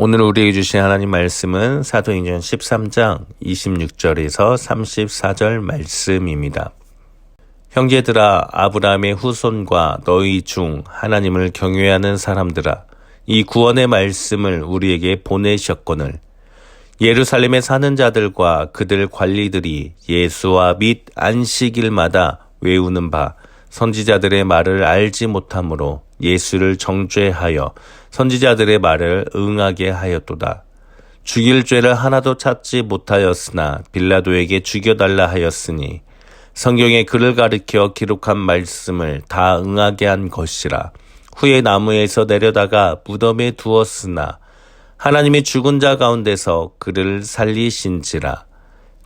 오늘 우리에게 주신 하나님 말씀은 사도행전 13장 26절에서 34절 말씀입니다. 형제들아, 아브라함의 후손과 너희 중 하나님을 경외하는 사람들아, 이 구원의 말씀을 우리에게 보내셨거늘 예루살렘에 사는 자들과 그들 관리들이 예수와 및 안식일마다 외우는 바 선지자들의 말을 알지 못하므로 예수를 정죄하여 선지자들의 말을 응하게 하였도다. 죽일 죄를 하나도 찾지 못하였으나 빌라도에게 죽여달라 하였으니 성경에 그를 가리켜 기록한 말씀을 다 응하게 한 것이라. 후에 나무에서 내려다가 무덤에 두었으나 하나님이 죽은 자 가운데서 그를 살리신지라.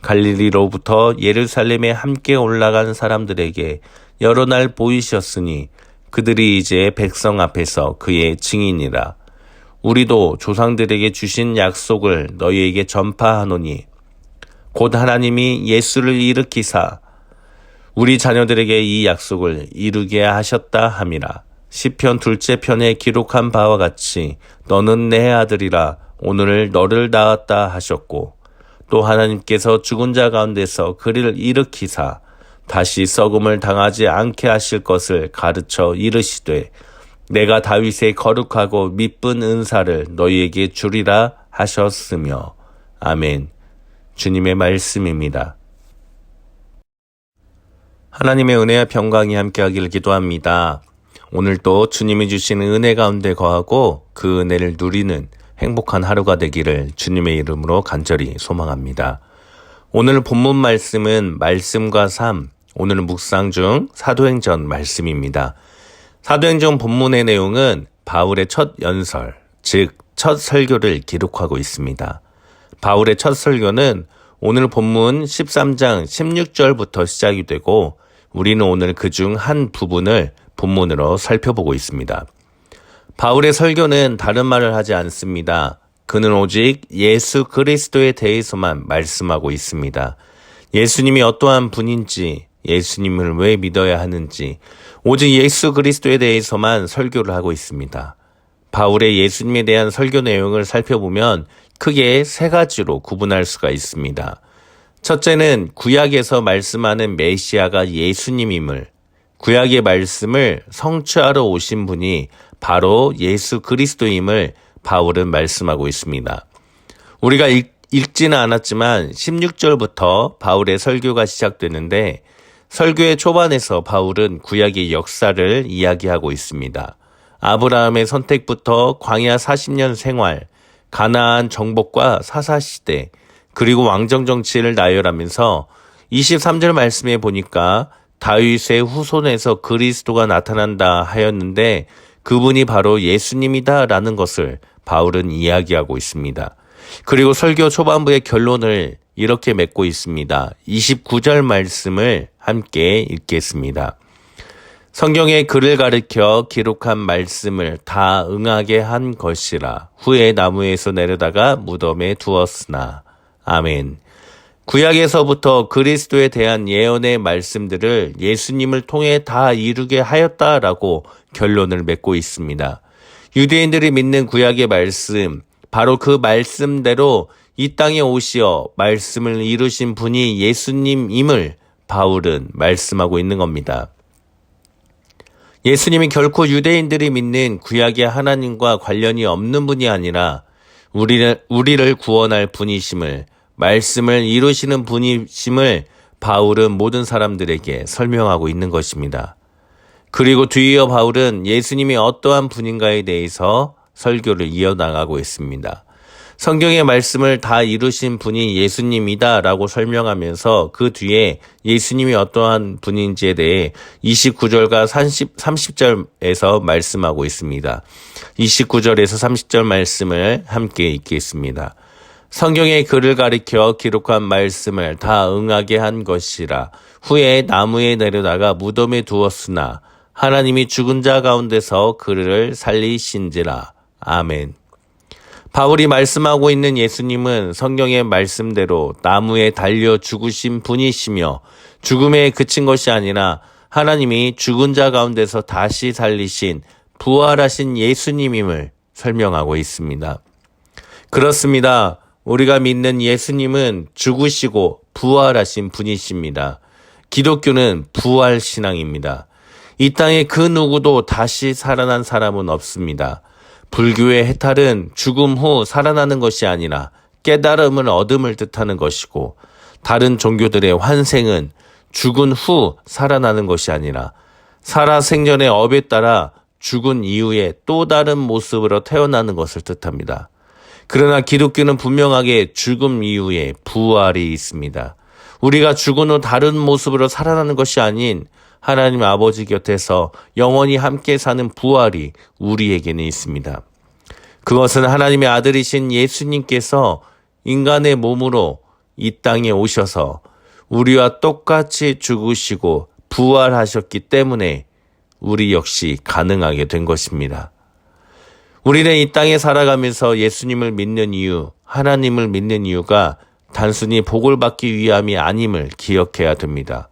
갈릴리로부터 예루살렘에 함께 올라간 사람들에게 여러 날 보이셨으니 그들이 이제 백성 앞에서 그의 증인이라. 우리도 조상들에게 주신 약속을 너희에게 전파하노니 곧 하나님이 예수를 일으키사 우리 자녀들에게 이 약속을 이루게 하셨다 함이라. 시편 2째 편에 기록한 바와 같이 너는 내 아들이라 오늘 너를 낳았다 하셨고, 또 하나님께서 죽은 자 가운데서 그를 일으키사 다시 썩음을 당하지 않게 하실 것을 가르쳐 이르시되 내가 다윗의 거룩하고 미쁜 은사를 너희에게 주리라 하셨으며. 아멘. 주님의 말씀입니다. 하나님의 은혜와 평강이 함께하기를 기도합니다. 오늘도 주님이 주시는 은혜 가운데 거하고 그 은혜를 누리는 행복한 하루가 되기를 주님의 이름으로 간절히 소망합니다. 오늘 본문 말씀은 말씀과 삶, 오늘 묵상 중 사도행전 말씀입니다. 사도행전 본문의 내용은 바울의 첫 연설, 즉 첫 설교를 기록하고 있습니다. 바울의 첫 설교는 오늘 본문 13장 16절부터 시작이 되고 우리는 오늘 그중 한 부분을 본문으로 살펴보고 있습니다. 바울의 설교는 다른 말을 하지 않습니다. 그는 오직 예수 그리스도에 대해서만 말씀하고 있습니다. 예수님이 어떠한 분인지, 예수님을 왜 믿어야 하는지, 오직 예수 그리스도에 대해서만 설교를 하고 있습니다. 바울의 예수님에 대한 설교 내용을 살펴보면 크게 세 가지로 구분할 수가 있습니다. 첫째는 구약에서 말씀하는 메시아가 예수님임을, 구약의 말씀을 성취하러 오신 분이 바로 예수 그리스도임을 바울은 말씀하고 있습니다. 우리가 읽지는 않았지만 16절부터 바울의 설교가 시작되는데 설교의 초반에서 바울은 구약의 역사를 이야기하고 있습니다. 아브라함의 선택부터 광야 40년 생활, 가나안 정복과 사사시대, 그리고 왕정 정치를 나열하면서 23절 말씀에 보니까 다윗의 후손에서 그리스도가 나타난다 하였는데 그분이 바로 예수님이다 라는 것을 바울은 이야기하고 있습니다. 그리고 설교 초반부의 결론을 이렇게 맺고 있습니다. 29절 말씀을 함께 읽겠습니다. 성경에 그를 가리켜 기록한 말씀을 다 응하게 한 것이라. 후에 나무에서 내려다가 무덤에 두었으나. 아멘. 구약에서부터 그리스도에 대한 예언의 말씀들을 예수님을 통해 다 이루게 하였다라고 결론을 맺고 있습니다. 유대인들이 믿는 구약의 말씀, 바로 그 말씀대로 이 땅에 오시어 말씀을 이루신 분이 예수님임을 바울은 말씀하고 있는 겁니다. 예수님이 결코 유대인들이 믿는 구약의 하나님과 관련이 없는 분이 아니라 우리를 구원할 분이심을, 말씀을 이루시는 분이심을 바울은 모든 사람들에게 설명하고 있는 것입니다. 그리고 뒤이어 바울은 예수님이 어떠한 분인가에 대해서 설교를 이어나가고 있습니다. 성경의 말씀을 다 이루신 분이 예수님이다 라고 설명하면서 그 뒤에 예수님이 어떠한 분인지에 대해 29절과 30절에서 말씀하고 있습니다. 29절에서 30절 말씀을 함께 읽겠습니다. 성경에 그를 가리켜 기록한 말씀을 다 응하게 한 것이라. 후에 나무에 내려다가 무덤에 두었으나 하나님이 죽은 자 가운데서 그를 살리신지라. 아멘. 바울이 말씀하고 있는 예수님은 성경의 말씀대로 나무에 달려 죽으신 분이시며 죽음에 그친 것이 아니라 하나님이 죽은 자 가운데서 다시 살리신 부활하신 예수님임을 설명하고 있습니다. 그렇습니다. 우리가 믿는 예수님은 죽으시고 부활하신 분이십니다. 기독교는 부활 신앙입니다. 이 땅에 그 누구도 다시 살아난 사람은 없습니다. 불교의 해탈은 죽음 후 살아나는 것이 아니라 깨달음을 얻음을 뜻하는 것이고, 다른 종교들의 환생은 죽은 후 살아나는 것이 아니라 살아생전의 업에 따라 죽은 이후에 또 다른 모습으로 태어나는 것을 뜻합니다. 그러나 기독교는 분명하게 죽음 이후에 부활이 있습니다. 우리가 죽은 후 다른 모습으로 살아나는 것이 아닌 하나님 아버지 곁에서 영원히 함께 사는 부활이 우리에게는 있습니다. 그것은 하나님의 아들이신 예수님께서 인간의 몸으로 이 땅에 오셔서 우리와 똑같이 죽으시고 부활하셨기 때문에 우리 역시 가능하게 된 것입니다. 우리는 이 땅에 살아가면서 예수님을 믿는 이유, 하나님을 믿는 이유가 단순히 복을 받기 위함이 아님을 기억해야 됩니다.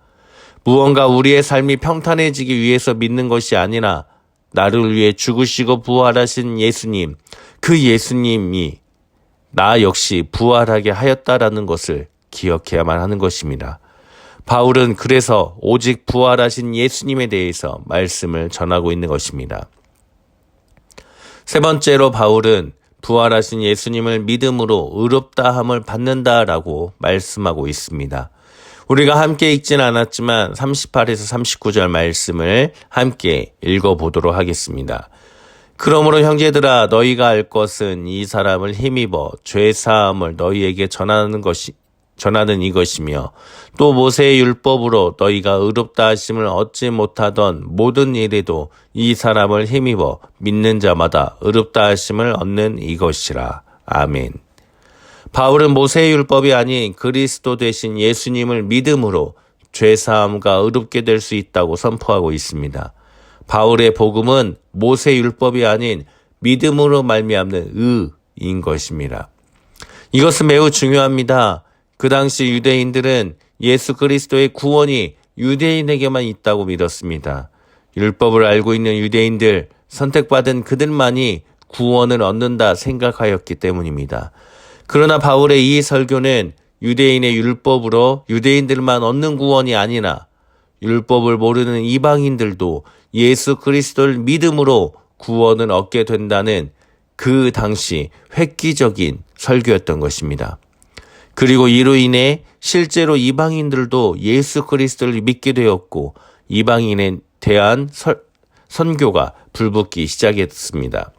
무언가 우리의 삶이 평탄해지기 위해서 믿는 것이 아니라 나를 위해 죽으시고 부활하신 예수님, 그 예수님이 나 역시 부활하게 하였다라는 것을 기억해야만 하는 것입니다. 바울은 그래서 오직 부활하신 예수님에 대해서 말씀을 전하고 있는 것입니다. 세 번째로 바울은 부활하신 예수님을 믿음으로 의롭다함을 받는다라고 말씀하고 있습니다. 우리가 함께 읽지는 않았지만 38에서 39절 말씀을 함께 읽어보도록 하겠습니다. 그러므로 형제들아, 너희가 알 것은 이 사람을 힘입어 죄사함을 너희에게 전하는 이것이며, 또 모세의 율법으로 너희가 의롭다 하심을 얻지 못하던 모든 일에도 이 사람을 힘입어 믿는 자마다 의롭다 하심을 얻는 이것이라. 아멘. 바울은 모세의 율법이 아닌 그리스도 되신 예수님을 믿음으로 죄사함과 의롭게 될 수 있다고 선포하고 있습니다. 바울의 복음은 모세 율법이 아닌 믿음으로 말미암는 의인 것입니다. 이것은 매우 중요합니다. 그 당시 유대인들은 예수 그리스도의 구원이 유대인에게만 있다고 믿었습니다. 율법을 알고 있는 유대인들, 선택받은 그들만이 구원을 얻는다 생각하였기 때문입니다. 그러나 바울의 이 설교는 유대인의 율법으로 유대인들만 얻는 구원이 아니라 율법을 모르는 이방인들도 예수 그리스도를 믿음으로 구원을 얻게 된다는 그 당시 획기적인 설교였던 것입니다. 그리고 이로 인해 실제로 이방인들도 예수 그리스도를 믿게 되었고 이방인에 대한 선교가 불붙기 시작했습니다.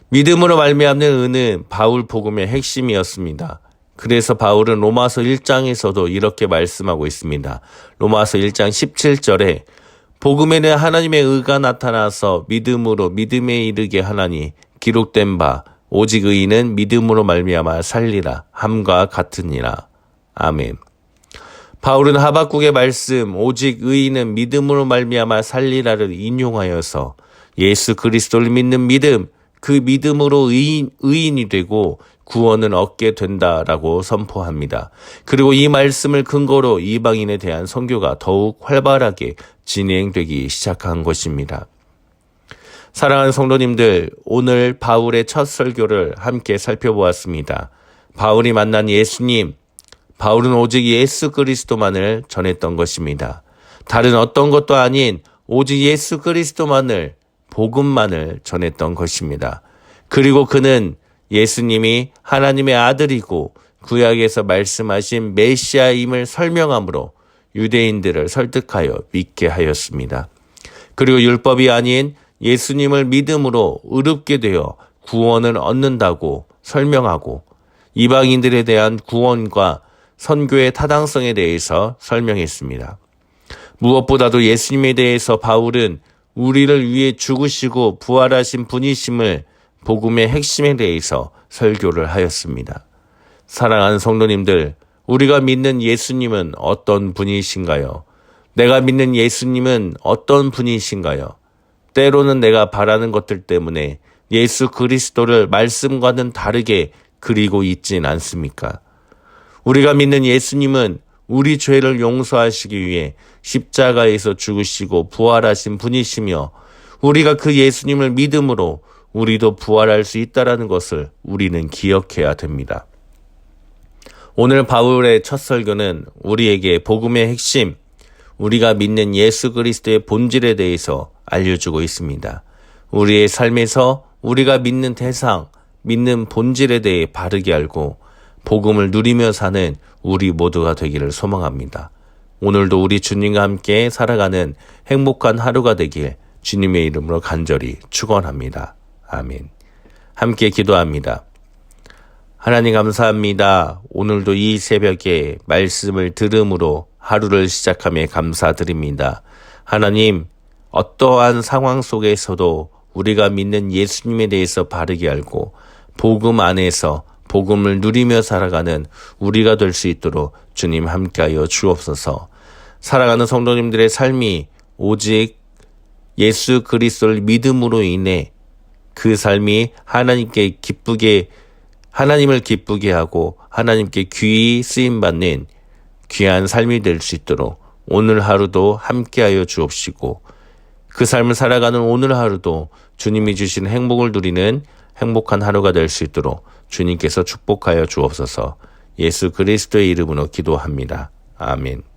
믿음으로 말미암는 은은 바울 복음의 핵심이었습니다. 그래서 바울은 로마서 1장에서도 이렇게 말씀하고 있습니다. 로마서 1장 17절에 복음에는 하나님의 의가 나타나서 믿음으로 믿음에 이르게 하나니 기록된 바 오직 의인은 믿음으로 말미암아 살리라 함과 같으니라. 아멘. 바울은 하박국의 말씀 오직 의인은 믿음으로 말미암아 살리라를 인용하여서 예수 그리스도를 믿는 믿음, 그 믿음으로 의인이 되고 구원을 얻게 된다라고 선포합니다. 그리고 이 말씀을 근거로 이방인에 대한 선교가 더욱 활발하게 진행되기 시작한 것입니다. 사랑하는 성도님들, 오늘 바울의 첫 설교를 함께 살펴보았습니다. 바울이 만난 예수님, 바울은 오직 예수 그리스도만을 전했던 것입니다. 다른 어떤 것도 아닌 오직 예수 그리스도만을, 복음만을 전했던 것입니다. 그리고 그는 예수님이 하나님의 아들이고 구약에서 말씀하신 메시아임을 설명함으로 유대인들을 설득하여 믿게 하였습니다. 그리고 율법이 아닌 예수님을 믿음으로 의롭게 되어 구원을 얻는다고 설명하고 이방인들에 대한 구원과 선교의 타당성에 대해서 설명했습니다. 무엇보다도 예수님에 대해서 바울은 우리를 위해 죽으시고 부활하신 분이심을 복음의 핵심에 대해서 설교를 하였습니다. 사랑하는 성도님들, 우리가 믿는 예수님은 어떤 분이신가요? 내가 믿는 예수님은 어떤 분이신가요? 때로는 내가 바라는 것들 때문에 예수 그리스도를 말씀과는 다르게 그리고 있진 않습니까? 우리가 믿는 예수님은 우리 죄를 용서하시기 위해 십자가에서 죽으시고 부활하신 분이시며 우리가 그 예수님을 믿음으로 우리도 부활할 수 있다라는 것을 우리는 기억해야 됩니다. 오늘 바울의 첫 설교는 우리에게 복음의 핵심, 우리가 믿는 예수 그리스도의 본질에 대해서 알려주고 있습니다. 우리의 삶에서 우리가 믿는 대상, 믿는 본질에 대해 바르게 알고 복음을 누리며 사는 우리 모두가 되기를 소망합니다. 오늘도 우리 주님과 함께 살아가는 행복한 하루가 되길 주님의 이름으로 간절히 축원합니다. 아멘. 함께 기도합니다. 하나님 감사합니다. 오늘도 이 새벽에 말씀을 들음으로 하루를 시작함에 감사드립니다. 하나님, 어떠한 상황 속에서도 우리가 믿는 예수님에 대해서 바르게 알고 복음 안에서 복음을 누리며 살아가는 우리가 될 수 있도록 주님 함께하여 주옵소서. 살아가는 성도님들의 삶이 오직 예수 그리스도를 믿음으로 인해 그 삶이 하나님을 기쁘게 하고 하나님께 귀히 쓰임받는 귀한 삶이 될 수 있도록 오늘 하루도 함께하여 주옵시고 그 삶을 살아가는 오늘 하루도 주님이 주신 행복을 누리는 행복한 하루가 될 수 있도록 주님께서 축복하여 주옵소서. 예수 그리스도의 이름으로 기도합니다. 아멘.